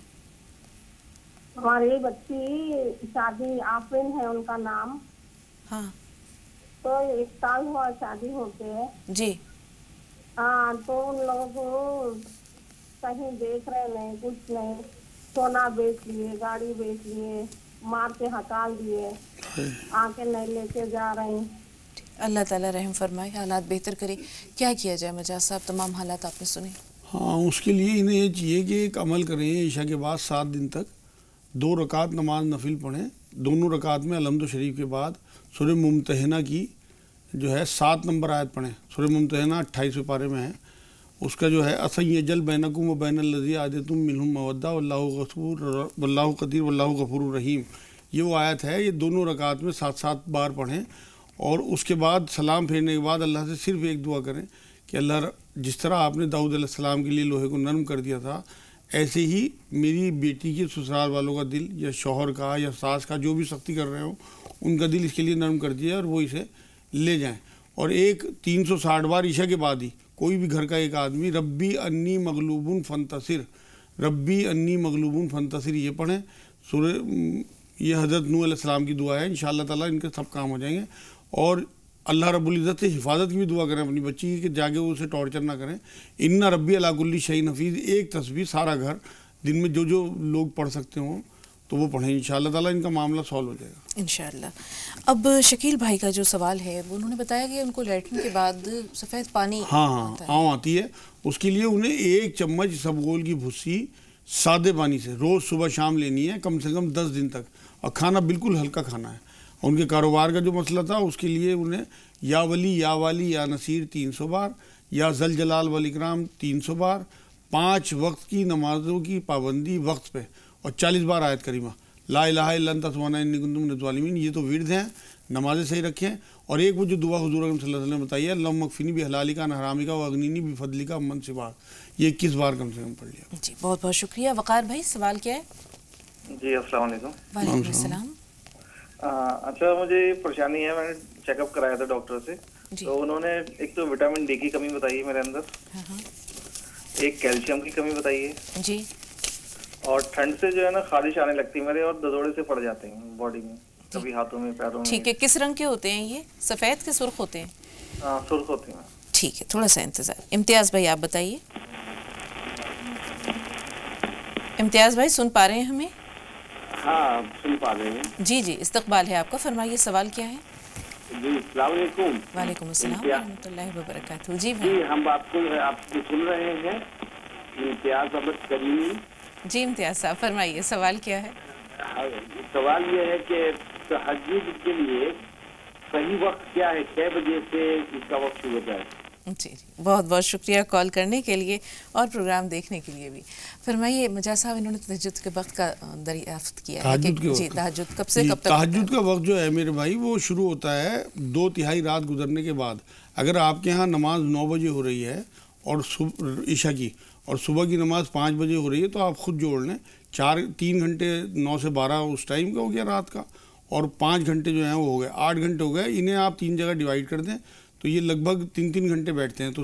ہماری بچی شادی آفرین ہے ان کا نام. ہاں. تو 1 سال ہوا شادی ہوتے. جی. ہاں، تو ان لوگوں کو کہیں دیکھ رہے نہیں، کچھ نہیں. سونا بیچ لیے، گاڑی بیچ لیے، مار کے ہکال دیے، آ کے نہیں لے کے جا رہے ہیں. اللہ تعالیٰ رحم فرمائے، حالات بہتر کرے. کیا کیا جائے مجاز صاحب؟ تمام حالات آپ نے سنے. ہاں، اس کے لیے انہیں یہ چاہیے کہ ایک عمل کریں. عشاء کے بعد 7 دن تک 2 رکعت نماز نفل پڑھیں. دونوں رکعت میں الحمد شریف کے بعد سورہ ممتحنہ کی جو ہے 7 نمبر آیت پڑھیں. سورہ ممتحنہ 28ویں پارے میں ہے. اس کا جو ہے اَسَیَّجَلْ بَيْنَكُمْ وَبَيْنَ الَّذِي عَادَیْتُم مِّنْهُم مَّوَدَّةً وَاللَّهُ قَدِیرٌ وَاللَّهُ غَفُورٌ رَحِیم. یہ وہ آیت ہے. یہ دونوں رکعت میں 7 بار پڑھیں، اور اس کے بعد سلام پھیرنے کے بعد اللہ سے صرف ایک دعا کریں کہ اللہ جس طرح آپ نے داؤد علیہ السلام کے لیے لوہے کو نرم کر دیا تھا، ایسے ہی میری بیٹی کے سسرال والوں کا دل، یا شوہر کا یا ساس کا، جو بھی سختی کر رہے ہوں ان کا دل اس کے لیے نرم کر دیا، اور وہ اسے لے جائیں. اور ایک 360 بار عشاء کے بعد ہی کوئی بھی گھر کا ایک آدمی ربی انی مغلوب فانتصر، ربی انی مغلوب فانتصر یہ پڑھیں. سورہ یہ حضرت نوح علیہ السلام کی دعا ہے. انشاءاللہ تعالیٰ ان کے سب کام ہو جائیں گے. اور اللہ رب العزت سے حفاظت کی بھی دعا کریں اپنی بچی کی، کہ جاگے وہ اسے ٹارچر نہ کریں. ان ربی علی کل شیء حفیظ، ایک تسبیح سارا گھر دن میں جو لوگ پڑھ سکتے ہوں تو وہ پڑھیں. انشاءاللہ تعالیٰ ان کا معاملہ سالو ہو جائے گا انشاءاللہ. اب شکیل بھائی کا جو سوال ہے وہ انہوں نے بتایا کہ ان کو لیٹرن کے بعد سفید پانی آتی ہے. اس کے لیے انہیں 1 چمچ اسبغول کی بھسی سادے پانی سے روز صبح شام لینی ہے، کم سے کم 10 دن تک. اور کھانا بالکل ہلکا کھانا ہے. ان کے کاروبار کا جو مسئلہ تھا اس کے لیے انہیں یا ولی یا والی یا نصیر 300 بار، یا ذل جلال والاکرام 300 بار، 5 وقت کی نمازوں کی پابندی وقت پہ، اور 40 بار آیت کریمہ لا الہ الا انت سبحانک انی کنت من الظالمین. یہ تو ورد ہیں، نمازیں صحیح رکھیں. اور ایک وہ جو دعا حضور اکرم صلی اللہ علیہ وسلم نے بتائی ہے، اللہم اکفنی بحلالک عن حرامک واغننی بفضلک عمن سواک، یہ 21 بار کم سے کم پڑھ لیا. جی بہت بہت شکریہ. وقار بھائی سوال کیا ہے؟ جی السلام علیکم. وعلیکم السلام. اچھا مجھے پریشانی ہے، میں نے چیک اپ کرایا تھا ڈاکٹر سے، تو انہوں نے ایک تو وٹامن ڈی کی کمی بتائی ہے میرے اندر، ایک کیلشیم کی کمی بتائی ہے جی، اور ٹھنڈ سے جو ہے نا خارش آنے لگتی ہے میرے، اور دھڑے سے پڑ جاتے ہیں باڈی میں، کبھی ہاتھوں میں پیروں میں. ٹھیک ہے. کس رنگ کے ہوتے ہیں یہ؟ سفید کے سرخ ہوتے ہیں؟ سرخ ہوتے ہیں. ٹھیک ہے، تھوڑا سا انتظار. امتیاز بھائی آپ بتائیے. امتیاز بھائی سن پا رہے ہیں ہمیں؟ ہاں سن پا رہے ہیں. جی جی استقبال ہے آپ کا، فرمائیے سوال کیا ہے؟ جی السلام علیکم. وعلیکم السلام ورحمۃ اللہ وبرکاتہ. جی بھائی. جی ہم آپ کو سن رہے ہیں. امتیاز احمد کریمی. جی امتیاز صاحب فرمائیے سوال کیا ہے؟ سوال یہ ہے کہ تہجد کے لیے صحیح وقت کیا ہے، 6 بجے سے اس کا وقت شروع ہوتا ہے؟ جی جی بہت بہت شکریہ کال کرنے کے لیے اور پروگرام دیکھنے کے لیے بھی. فرمائیے مجاز صاحب، انہوں نے تہجد کے وقت کا دریافت کیا ہے کہ جی تہجد کب سے کب تک؟ تہجد کا وقت جو ہے میرے بھائی وہ شروع ہوتا ہے 2/3 رات گزرنے کے بعد. اگر آپ کے ہاں نماز 9 بجے ہو رہی ہے اور عشاء کی، اور صبح کی نماز 5 بجے ہو رہی ہے، تو آپ خود جوڑ لیں. 3 گھنٹے 9 سے 12 اس ٹائم کا ہو گیا رات کا، اور 5 گھنٹے جو ہیں وہ ہو گئے، 8 گھنٹے ہو گئے. انہیں آپ 3 جگہ ڈیوائیڈ کر دیں تو یہ لگ بھگ 3 گھنٹے بیٹھتے ہیں. تو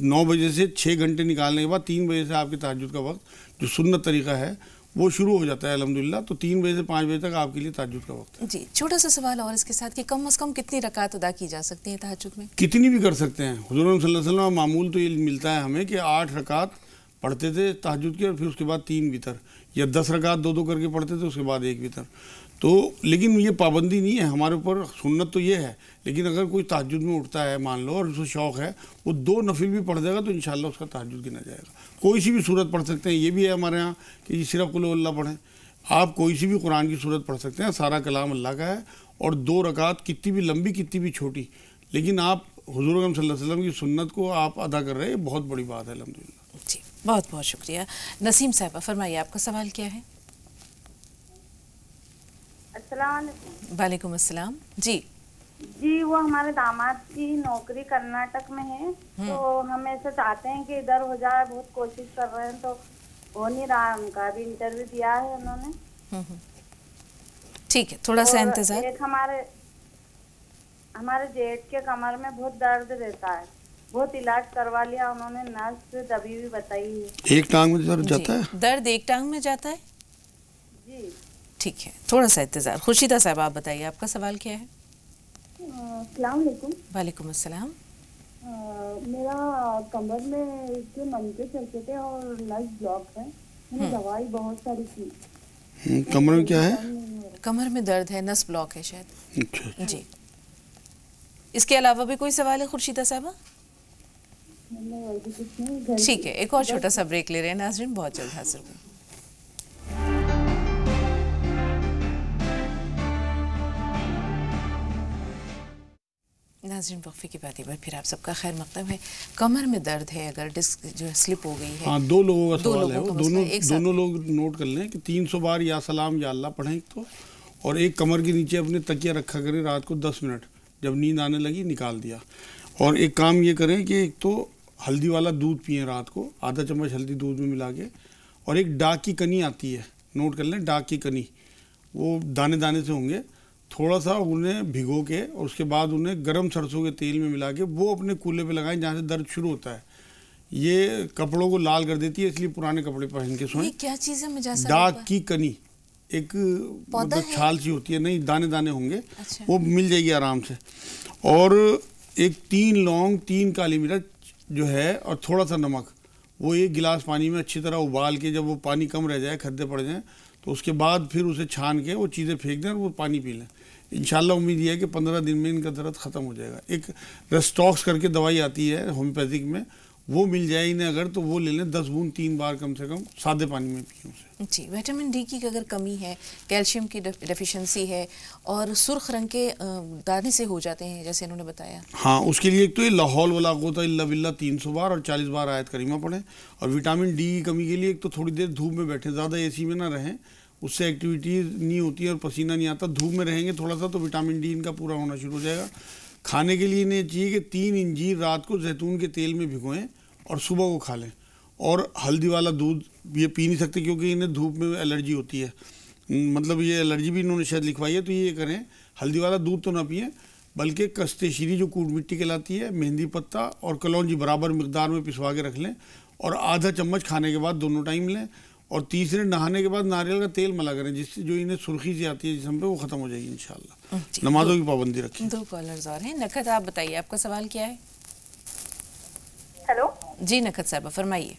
9 بجے سے 6 گھنٹے نکالنے کے بعد 3 بجے سے آپ کے تہجد کا وقت جو سنت طریقہ ہے وہ شروع ہو جاتا ہے الحمدللہ. تو 3 بجے سے 5 بجے تک آپ کے لیے تہجد کا وقت ہے. جی چھوٹا سا سوال اور اس کے ساتھ کہ کم از کم کتنی رکعت ادا کی جا سکتی ہیں تہجد میں؟ کتنی بھی کر سکتے ہیں. حضور صلی اللہ علیہ وسلم معمول تو یہ ملتا ہے ہمیں کہ 8 رکعت پڑھتے تھے تہجد کے، اور پھر اس کے بعد 3 وتر، یا 10 رکعت 2 کر کے پڑھتے تھے، اس کے بعد 1 وتر. تو لیکن یہ پابندی نہیں ہے ہمارے اوپر، سنت تو یہ ہے. لیکن اگر کوئی تہجد میں اٹھتا ہے مان لو اور اسے شوق ہے، وہ 2 نفل بھی پڑھ دے گا تو انشاءاللہ اس کا تہجد گنا جائے گا. کوئی سی بھی صورت پڑھ سکتے ہیں. یہ بھی ہے ہمارے ہاں کہ صرف قل اللہ پڑھیں. آپ کوئی سی بھی قرآن کی صورت پڑھ سکتے ہیں، سارا کلام اللہ کا ہے. اور 2 رکعت کتنی بھی لمبی کتنی بھی چھوٹی، لیکن آپ حضور اکرم صلی اللہ علیہ وسلم کی سنت کو آپ ادا کر رہے ہیں، یہ بہت بڑی بات ہے الحمدللہ. جی بہت بہت شکریہ. نسیم صاحبہ فرمائیے آپ کا سوال کیا ہے؟ السلام علیکم. وعلیکم السلام. جی جی وہ ہمارے داماد کی نوکری کرناٹک میں ہے، تو ہم ایسا چاہتے ہیں کہ ادھر ہو جائے، بہت کوشش کر رہے ہیں تو ہو نہیں رہا. ان کا بھی انٹرویو دیا ہے انہوں نے. ٹھیک ہے تھوڑا سا انتظار. ایک ہمارے جیٹ کے کمر میں بہت درد رہتا ہے، بہت علاج کروا لیا انہوں نے، نرس دبی بھی بتائی ہے. ایک ٹانگ میں درد جاتا ہے؟ درد ایک ٹانگ میں جاتا ہے؟ جی ٹھیک ہے تھوڑا سا انتظار. خورشیدہ صاحب آپ بتائیے آپ کا سوال کیا ہے؟ السلام علیکم. وعلیکم السلام. میرا کمر میں کے منکے چلتے تھے اور نس بلاک ہے. میں نے دوائی بہت ساری کی. کمر میں کیا ہے؟ کمر میں درد ہے، نس بلاک ہے شاید. اچھا جی اس کے علاوہ بھی کوئی سوال ہے خورشیدہ صاحبہ؟ ٹھیک ہے ایک اور چھوٹا سا بریک لے رہے ہیں ناظرین، بہت جلد حاضر ہوں. ناظرین وقفے کی بات پر پھر آپ سب کا خیر مقدم ہے. کمر میں درد ہے، اگر ڈسک جو ہے سلپ ہو گئی ہے. ہاں 2 لوگوں کا سوال ہے، دونوں لوگ نوٹ کر لیں کہ 300 بار یا سلام یا اللہ پڑھیں تو، اور ایک کمر کے نیچے اپنے تکیہ رکھا کریں رات کو 10 منٹ، جب نیند آنے لگی نکال دیا. اور ایک کام یہ کریں کہ ایک تو ہلدی والا دودھ پئیں رات کو، آدھا چمچ ہلدی دودھ میں ملا کے. اور ایک ڈاک کی کنی آتی ہے، نوٹ کر لیں ڈاک کی کنی، وہ دانے دانے سے ہوں گے، تھوڑا سا انہیں بھگو کے اور اس کے بعد انہیں گرم سرسوں کے تیل میں ملا کے وہ اپنے کولے پہ لگائیں جہاں سے درد شروع ہوتا ہے. یہ کپڑوں کو لال کر دیتی ہے، اس لیے پرانے کپڑے پہن کے سوئیں. یہ کیا چیز ہے مجھے؟ ڈاک کی کنی ایک مطلب چھال سی ہوتی ہے، نہیں دانے دانے ہوں گے، وہ مل جائے گی آرام سے. اور ایک 3 لونگ 3 کالی مرچ جو ہے، اور تھوڑا سا نمک، وہ 1 گلاس پانی میں اچھی طرح ابال کے جب وہ پانی کم رہ جائے، کھدے پڑ جائیں، تو اس کے بعد پھر اسے چھان کے وہ چیزیں پھینک دیں اور وہ پانی پی لیں. انشاءاللہ امید یہ ہے کہ 15 دن میں ان کا درد ختم ہو جائے گا. ایک ریسٹاکس کر کے دوائی آتی ہے ہومیوپیتھک میں، وہ مل جائے انہیں اگر تو وہ لے لیں 10 بوند 3 بار کم سے کم سادے پانی میں پئیں اسے. جی وٹامن ڈی کی اگر کمی ہے، کیلشیم کی ڈیفیشنسی ہے اور سرخ رنگ کے دانے سے ہو جاتے ہیں جیسے انہوں نے بتایا. ہاں اس کے لیے ایک تو یہ لا حول ولا قوت الا باللہ 300 بار اور 40 بار آیت کریمہ پڑھیں. اور وٹامن ڈی کی کمی کے لیے ایک تو تھوڑی دیر دھوپ میں بیٹھیں، زیادہ اے سی میں نہ رہیں، اس سے ایکٹیویٹیز نہیں ہوتی ہے اور پسینہ نہیں آتا. دھوپ میں رہیں گے تھوڑا سا تو وٹامن ڈی ان کا پورا ہونا شروع ہو جائے گا. کھانے کے لیے انہیں یہ چاہیے کہ 3 انجیر رات کو زیتون کے تیل میں بھگوئیں اور صبح کو کھا لیں. اور ہلدی والا دودھ یہ پی نہیں سکتے کیونکہ انہیں دھوپ میں الرجی ہوتی ہے، مطلب یہ الرجی بھی انہوں نے شاید لکھوائی ہے. تو یہ کریں ہلدی والا دودھ تو نہ پئیں، بلکہ کستے شیری جو کوٹ مٹی کہلاتی ہے، مہندی پتہ اور کلونجی برابر مقدار میں پسوا کے رکھ لیں اور آدھا چمچ کھانے کے بعد دونوں ٹائم لیں. اور تیسرے نہانے کے بعد ناریل کا تیل ملا کریں جس سے جو انہیں سرخی سی آتی ہے جسم پہ وہ ختم ہو جائے گی انشاءاللہ. نمازوں کی پابندی رکھیں. 2 کالرز اور ہیں. نکھت آپ بتائیے آپ کا سوال کیا ہے؟ ہیلو جی نکھت صاحبہ فرمائیے.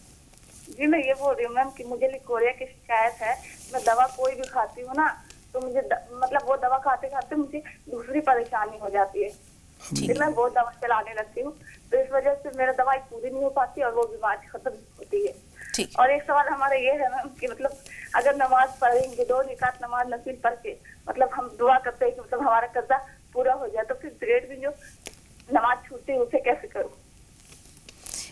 جی میں یہ بول رہی ہوں میم کہ مجھے لیکوریا کی شکایت ہے. میں دوا کوئی بھی کھاتی ہوں نا تو مجھے مطلب وہ دوا کھاتے کھاتے مجھے دوسری پریشانی ہو جاتی ہے، پھر میں وہ دوا چلانے لگتی ہوں تو اس وجہ سے میرا دوائی پوری نہیں ہو پاتی اور وہ بیماری ختم ہوتی ہے. اور ایک سوال ہمارا یہ ہے میم کہ مطلب اگر نماز پڑھیں گے 2 رکعت نماز نفل پڑھ کے مطلب ہم دعا کرتے ہیں کہ مطلب ہمارا قضا پورا ہو جائے تو پھر پیریڈ میں جو نماز چھوٹتی ہے اسے کیسے کروں؟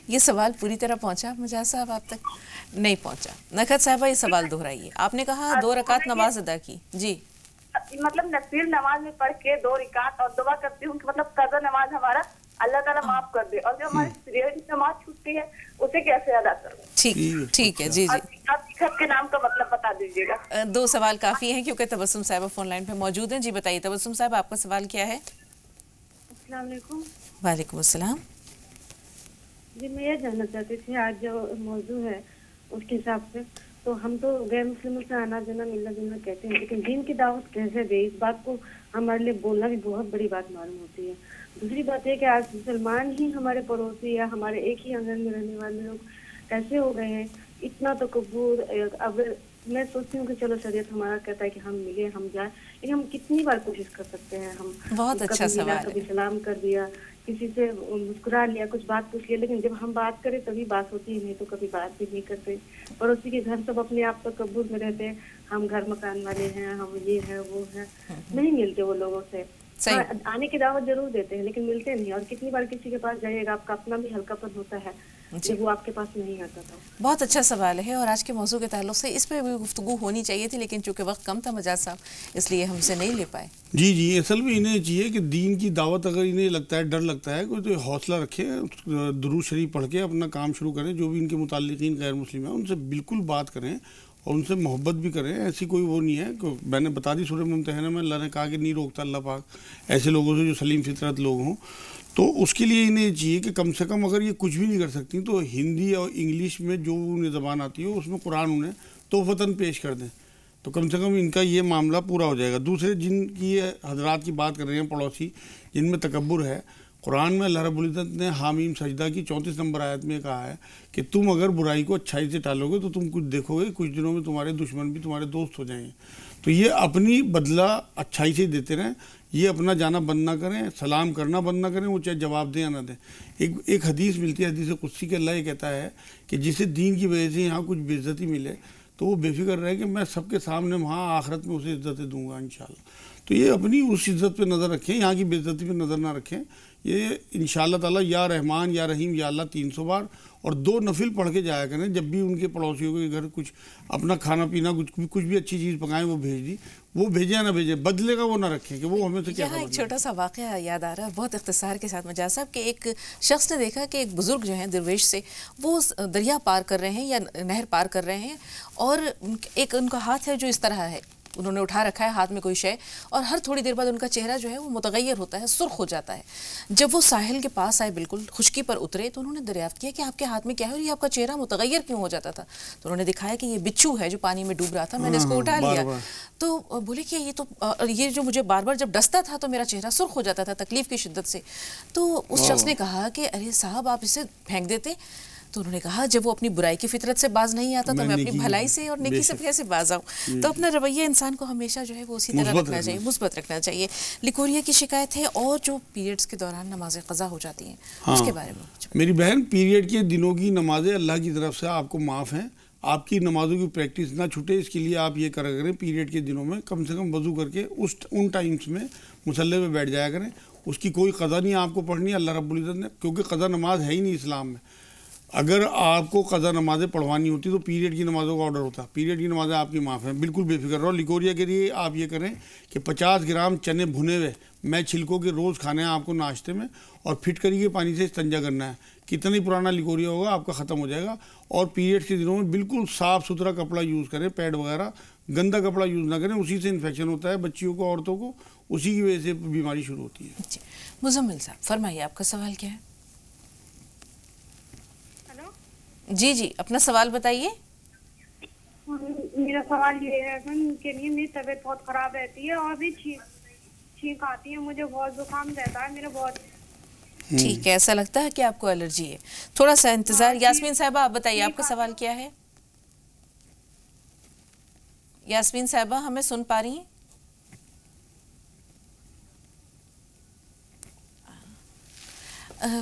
یہ سوال پوری طرح پہنچا مجاز صاحب آپ تک؟ نہیں پہنچا. نکھت صاحبہ یہ سوال دہرائیے. آپ نے کہا 2 رکعت نماز ادا کی. جی مطلب نفل نماز میں پڑھ کے 2 رکعت اور دعا کرتی ہوں کہ مطلب قضا نماز ہمارا اللہ تعالیٰ معاف کر دے، اور جو ہماری پیریڈ نماز چھوٹتی ہے اسے کیسے ادا کروں؟ ٹھیک ہے. جی آپ نکھت کے نام کا مطلب بتا دیجیے گا. 2 سوال کافی ہیں کیونکہ تبسم صاحبہ فون لائن پہ موجود ہیں. جی بتائیے تبسم صاحب آپ کا سوال کیا ہے؟ السلام علیکم. وعلیکم السلام. جی میں یہ جاننا چاہتی تھی آج جو موضوع ہے اس کے حساب سے تو ہم تو غیر مسلموں سے آنا جانا ملنا جلنا کہتے ہیں لیکن دین کی دعوت کیسے دے اس بات کو ہمارے لیے بولنا بھی بہت بڑی بات معلوم ہوتی ہے. دوسری بات یہ کہ آج مسلمان ہی ہمارے پڑوسی یا ہمارے ایک ہی آنگن میں رہنے والے لوگ کیسے ہو گئے ہیں اتنا تکبر. اگر میں سوچتی ہوں کہ چلو شریعت ہمارا کہتا ہے کہ ہم ملے ہم جائیں لیکن ہم کتنی بار کوشش کر سکتے ہیں. ہم بہت اچھا سوال ہے. کبھی سلام کر دیا، کسی سے مسکرا لیا، کچھ بات پوچھ لیا، لیکن جب ہم بات کریں تبھی بات ہوتی ہے، نہیں تو کبھی بات بھی نہیں کرتے. پڑوسی کے گھر سب اپنے آپ تکبر میں رہتے ہیں، ہم گھر مکان والے ہیں، ہم یہ ہے وہ ہے، نہیں ملتے وہ لوگوں سے. آنے کی دعوت ضرور دیتے ہیں لیکن ملتے نہیں. اور کتنی بار کسی کے پاس جائیے گا آپ کا اپنا بھی ہلکا پن ہوتا ہے جب وہ آپ کے پاس نہیں آتا تھا. بہت اچھا سوال ہے اور آج کے موضوع کے تعلق سے اس پہ بھی گفتگو ہونی چاہیے تھی لیکن چونکہ وقت کم تھا مجاز صاحب اس لیے ہم سے نہیں لے پائے. جی اصل میں انہیں چاہیے کہ دین کی دعوت اگر انہیں لگتا ہے ڈر لگتا ہے کوئی تو حوصلہ رکھیں، درود شریف پڑھ کے اپنا کام شروع کریں. جو بھی ان کے متعلقین غیر مسلم ہیں ان سے بالکل بات کریں اور ان سے محبت بھی کریں. ایسی کوئی وہ نہیں ہے، میں نے بتا دی سورہ ممتحنہ میں اللہ نے کہا کہ نہیں روکتا اللہ پاک ایسے لوگوں سے جو سلیم فطرت لوگ ہوں. تو اس کے لیے انہیں چاہیے کہ کم سے کم اگر یہ کچھ بھی نہیں کر سکتی تو ہندی اور انگلش میں جو انہیں زبان آتی ہے اس میں قرآن انہیں تحفتاً پیش کر دیں تو کم سے کم ان کا یہ معاملہ پورا ہو جائے گا. دوسرے جن کی حضرات کی بات کر رہے ہیں پڑوسی جن میں تکبر ہے، قرآن میں اللہ رب العزت نے حامیم سجدہ کی 34 نمبر آیت میں کہا ہے کہ تم اگر برائی کو اچھائی سے ٹالو گے تو تم کچھ دیکھو گے کچھ دنوں میں تمہارے دشمن بھی تمہارے دوست ہو جائیں گے. تو یہ اپنی بدلہ اچھائی سے دیتے رہیں، یہ اپنا جانا بند نہ کریں، سلام کرنا بند نہ کریں، وہ چاہے جواب دیں یا نہ دیں. ایک حدیث ملتی ہے حدیث قدسی کہ اللہ یہ کہتا ہے کہ جسے دین کی وجہ سے یہاں کچھ بے عزتی ملے تو وہ بے فکر رہے کہ میں سب کے سامنے وہاں آخرت میں اسے عزتیں دوں گا انشاءاللہ. تو یہ اپنی اس عزت پہ نظر رکھیں، یہاں کی بے عزتی پہ نظر نہ رکھیں. یہ انشاءاللہ تعالیٰ یا رحمان یا رحیم یا اللہ 300 بار اور 2 نفل پڑھ کے جایا کریں. جب بھی ان کے پڑوسیوں کے گھر کچھ اپنا کھانا پینا کچھ بھی اچھی چیز پکائیں وہ بھیج دی، وہ بھیجیں یا نہ بھیجیں، بدلے کا وہ نہ رکھیں کہ وہ ہمیں سے کیا. یہاں ایک چھوٹا سا واقعہ یاد آ رہا ہے بہت اختصار کے ساتھ مجاز صاحب کہ ایک شخص نے دیکھا کہ ایک بزرگ جو ہیں درویش سے وہ دریا پار کر رہے ہیں یا نہر پار کر رہے ہیں اور ایک ان کا ہاتھ ہے جو اس طرح ہے، انہوں نے اٹھا رکھا ہے ہاتھ میں کوئی شے اور ہر تھوڑی دیر بعد ان کا چہرہ جو ہے وہ متغیر ہوتا ہے، سرخ ہو جاتا ہے. جب وہ ساحل کے پاس آئے بالکل خشکی پر اترے تو انہوں نے دریافت کیا کہ آپ کے ہاتھ میں کیا ہے اور یہ آپ کا چہرہ متغیر کیوں ہو جاتا تھا. تو انہوں نے دکھایا کہ یہ بچھو ہے جو پانی میں ڈوب رہا تھا، میں نے اس کو اٹھا لیا. تو بولے کہ یہ جو مجھے بار بار جب ڈستا تھا تو میرا چہرہ سرخ ہو جاتا تھا تکلیف کی شدت سے. تو اس شخص نے کہا کہ ارے صاحب آپ اسے پھینک دیتے. تو انہوں نے کہا جب وہ اپنی برائی کی فطرت سے باز نہیں آتا تو میں اپنی بھلائی سے اور نیکی سے کیسے باز آؤں. تو اپنا رویہ انسان کو ہمیشہ جو ہے وہ اسی طرح رکھنا چاہیے, مثبت رکھنا چاہیے. لیکوریا کی شکایت ہے اور جو پیریڈز کے دوران نمازیں قضا ہو جاتی ہیں, اس کے بارے میں. میری بہن, پیریڈ کے دنوں کی نمازیں اللہ کی طرف سے آپ کو معاف ہیں. آپ کی نمازوں کی پریکٹس نہ چھوٹے, اس کے لیے آپ یہ کرا کریں پیریڈ کے دنوں میں کم سے کم وضو کر کے ان ٹائمز میں مصلی پہ بیٹھ جایا کریں. اس کی کوئی قضا نہیں آپ کو پڑھنی ہے اللہ رب العزت نے, کیونکہ قضا نماز ہے ہی نہیں اسلام میں. اگر آپ کو قضا نمازیں پڑھوانی ہوتی تو پیریڈ کی نمازوں کا آرڈر ہوتا. پیریڈ کی نمازیں آپ کی معاف ہیں, بالکل بے فکر رہو. لیکوریا کے لیے آپ یہ کریں کہ 50 گرام چنے بھنے ہوئے میں چھلکوں کے روز کھانے ہیں آپ کو ناشتے میں, اور پھٹ کری کے پانی سے استنجا کرنا ہے. کتنا ہی پرانا لیکوریا ہوگا آپ کا ختم ہو جائے گا. اور پیریڈ کے دنوں میں بالکل صاف ستھرا کپڑا یوز کریں, پیڈ وغیرہ گندا کپڑا یوز نہ کریں, اسی سے انفیکشن ہوتا ہے بچیوں کو, عورتوں کو, اسی کی وجہ سے بیماری شروع ہوتی ہے. جی مزمل صاحب فرمائیے, آپ کا سوال کیا ہے؟ جی جی اپنا سوال بتائیے. میرا سوال یہ ہے کہ میری طبیعت بہت خراب رہتی ہے اور بھی چھینک آتی ہے, مجھے بہت زکام رہتا ہے میرا بہت. ٹھیک ہے, ایسا لگتا ہے کہ آپ کو الرجی ہے, تھوڑا سا انتظار. یاسمین صاحبہ آپ بتائیے آپ کا سوال کیا ہے؟ یاسمین صاحبہ ہمیں سن پا رہی ہیں؟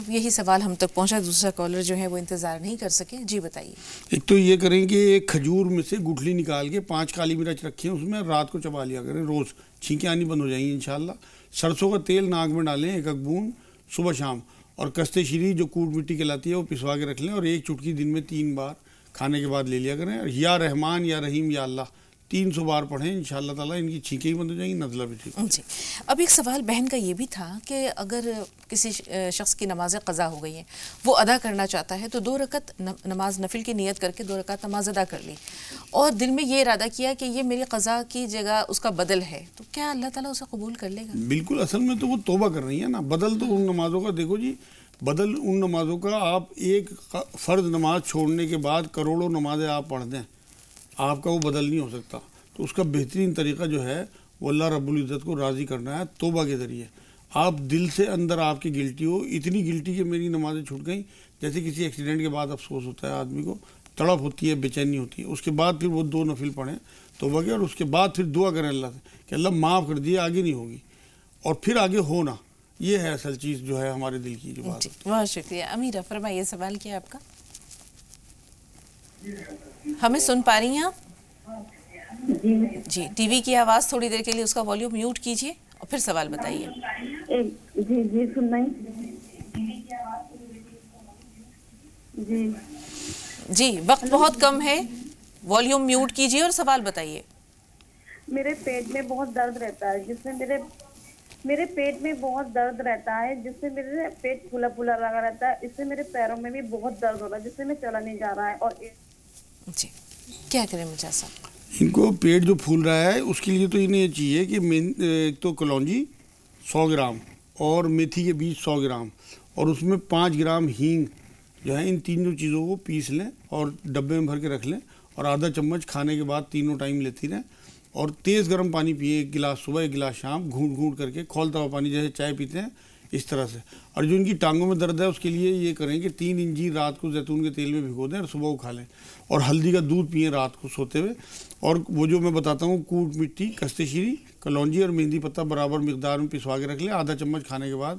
یہی سوال ہم تک پہنچا, دوسرا کالر جو ہے وہ انتظار نہیں کر سکے. جی بتائیے. ایک تو یہ کریں کہ ایک کھجور میں سے گٹھلی نکال کے 5 کالی مرچ رکھیں, اس میں رات کو چبا لیا کریں روز, چھینکیں آنی بند ہو جائیں گی انشاءاللہ. سرسوں کا تیل ناک میں ڈالیں 1 بوند صبح شام, اور کستے شیری جو کوٹ مٹی کہلاتی ہے وہ پسوا کے رکھ لیں, اور 1 چٹکی دن میں 3 بار کھانے کے بعد لے لیا کریں. یا رحمان یا رحیم یا اللہ 300 بار پڑھیں, انشاءاللہ تعالیٰ ان کی چھینکیں ہی بند ہو جائیں گی, نزلہ بھی ٹھیک. جی اب ایک سوال بہن کا یہ بھی تھا کہ اگر کسی شخص کی نمازیں قضا ہو گئی ہیں, وہ ادا کرنا چاہتا ہے, تو 2 رکعت نماز نفل کی نیت کر کے 2 رکعت نماز ادا کر لی, اور دل میں یہ ارادہ کیا کہ یہ میری قضا کی جگہ اس کا بدل ہے, تو کیا اللہ تعالیٰ اسے قبول کر لے گا؟ بالکل, اصل میں تو وہ توبہ کر رہی ہے نا. بدل تو ان نمازوں کا دیکھو جی, بدل ان نمازوں کا, آپ ایک فرض نماز چھوڑنے کے بعد کروڑوں نمازیں آپ پڑھ دیں, آپ کا وہ بدل نہیں ہو سکتا. تو اس کا بہترین طریقہ جو ہے وہ اللہ رب العزت کو راضی کرنا ہے توبہ کے ذریعے. آپ دل سے اندر آپ کی گلٹی ہو, اتنی گلٹی کہ میری نمازیں چھوٹ گئیں, جیسے کسی ایکسیڈنٹ کے بعد افسوس ہوتا ہے آدمی کو, تڑپ ہوتی ہے, بے چینی ہوتی ہے. اس کے بعد پھر وہ 2 نفل پڑھیں توبہ کے, اور اس کے بعد پھر دعا کریں اللہ سے کہ اللہ معاف کر دیے, آگے نہیں ہوگی, اور پھر آگے ہونا. یہ ہے اصل چیز جو ہے ہمارے دل کی جو بات. بہت شکریہ. امیرہ فرمائیے سوال کیا آپ کا؟ ہمیں سن پا رہی ہیں آپ؟ جی ٹی وی کی آواز تھوڑی دیر کے لیے اس کا والیوم میوٹ کیجئے اور پھر سوال بتائیے. جی جی سن رہی. جی جی وقت بہت کم ہے, والیوم میوٹ کیجئے اور سوال بتائیے. میرے پیٹ میں بہت درد رہتا ہے, جس سے میرے پیٹ میں بہت درد رہتا ہے, جس سے میرے پیٹ پھولا پھولا لگا رہتا ہے, اس سے میرے پیروں میں بھی بہت درد ہو رہا ہے, جس سے میں چلا نہیں جا رہا ہے. اور جی کیا کریں مرزا صاحب؟ ان کو پیٹ جو پھول رہا ہے اس کے لیے تو انہیں یہ چاہیے کہ ایک تو کلونجی 100 گرام اور میتھی کے بیج 100 گرام, اور اس میں 5 گرام ہینگ جو ہے, ان تینوں چیزوں کو پیس لیں اور ڈبے میں بھر کے رکھ لیں, اور آدھا چمچ کھانے کے بعد تینوں ٹائم لیتی رہیں, اور تیز گرم پانی پئیں, 1 گلاس صبح 1 گلاس شام, گھونٹ گھونٹ کر کے, کھولتا ہوا پانی جیسے چائے پیتے ہیں اس طرح سے. اور جو ان کی ٹانگوں میں درد ہے اس کے لیے یہ کریں کہ 3 انجیر رات کو زیتون کے تیل میں بھگو دیں اور صبح کو کھا لیں, اور ہلدی کا دودھ پئیں رات کو سوتے ہوئے. اور وہ جو میں بتاتا ہوں کوٹ مٹی, کستے شیری, کلونجی اور مہندی پتہ برابر مقدار میں پسوا کے رکھ لیں, آدھا چمچ کھانے کے بعد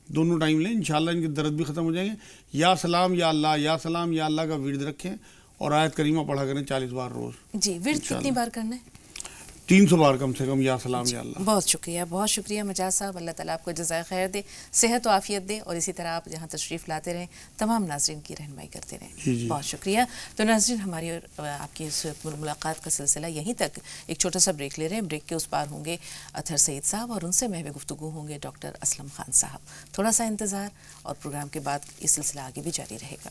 دونوں ٹائم لیں, انشاءاللہ ان کے درد بھی ختم ہو جائیں گے. یا سلام یا اللہ, یا سلام یا اللہ کا ورد رکھیں, اور آیت کریمہ پڑھا کریں 40 بار روز. جی ورد کتنی بار کرنا ہے؟ 300 بار کم سے کم, یا سلام یا اللہ. بہت شکریہ, بہت شکریہ مجاز صاحب. اللہ تعالیٰ آپ کو جزائے خیر دے, صحت و عافیت دے, اور اسی طرح آپ جہاں تشریف لاتے رہیں تمام ناظرین کی رہنمائی کرتے رہیں. بہت شکریہ. تو ناظرین ہماری اور آپ کی اس ملاقات کا سلسلہ یہیں تک. ایک چھوٹا سا بریک لے رہے ہیں, بریک کے اس پار ہوں گے اطہر سعید صاحب, اور ان سے محو گفتگو ہوں گے ڈاکٹر اسلم خان صاحب. تھوڑا سا انتظار, اور پروگرام کے بعد یہ سلسلہ آگے بھی جاری رہے گا.